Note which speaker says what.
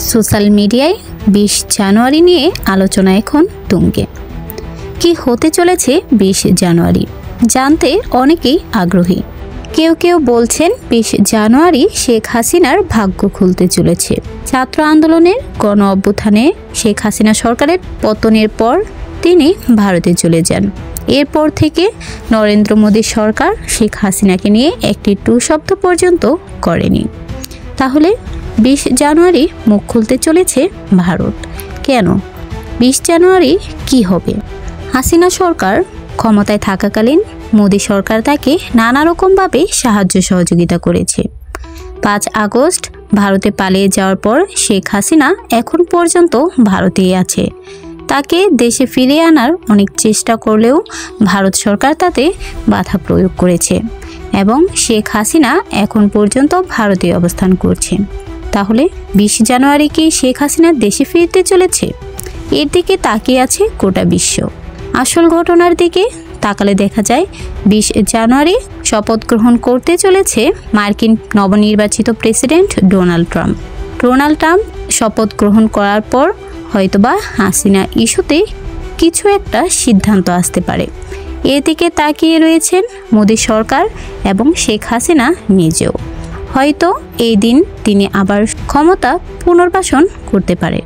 Speaker 1: Social মিডিয়ায় 20 জানুয়ারি নিয়ে আলোচনা এখন তুঙ্গে। কি হতে চলেছে 20 জানুয়ারি জানতে অনেকেই আগ্রহী। কেউ কেউ বলছেন 20 জানুয়ারি শেখ হাসিনার ভাগ্য খুলতে চলেছে। ছাত্র আন্দোলনের গণ অভ্যুত্থানে শেখ হাসিনা সরকারের পতনের পর তিনি ভারতে চলে যান। এরপর থেকে নরেন্দ্র মোদী সরকার শেখ হাসিনাকে নিয়ে একটি টু শব্দ পর্যন্ত করেনি। তাহলে 20 জানুয়ারি মুখ খুলতে চলেছে ভারত। কেন? 20 জানুয়ারি কি হবে? হাসিনা সরকার ক্ষমতায় থাকাকালীন মোদী সরকার তাকে নানা রকমভাবে সাহায্য সহযোগিতা করেছে। 5 আগস্ট ভারতে পালিয়ে যাওয়ার পর শেখ হাসিনা এখন পর্যন্ত ভারতেই আছে। তাকে দেশে ফিরিয়ে আনার অনেক চেষ্টা করলেও ভারত সরকার তাতে বাধা প্রয়োগ করেছে এবং শেখ হাসিনা এখন পর্যন্ত ভারতে অবস্থান করছে। তাহলে 20 জানুয়ারি কি শেখ হাসিনা দেশে ফিরতে চলেছে? এর দিকে তাকিয়ে আছে গোটা বিশ্ব। আসল ঘটনার দিকে তাকালে দেখা যায় 20 জানুয়ারি শপথ গ্রহণ করতে চলেছে মার্কিন নবনির্বাচিত president Donald Trump. Donald Trump শপথ গ্রহণ করার পর হয়তোবা হাসিনা ইস্যুতে কিছু একটা সিদ্ধান্ত আসতে পারে। এদিকে তাকিয়ে রয়েছেন মোদী সরকার এবং শেখ হাসিনা নিজেও। হয়তো এই দিন তিনি আবার ক্ষমতা পুনর্বাসন করতে পারে।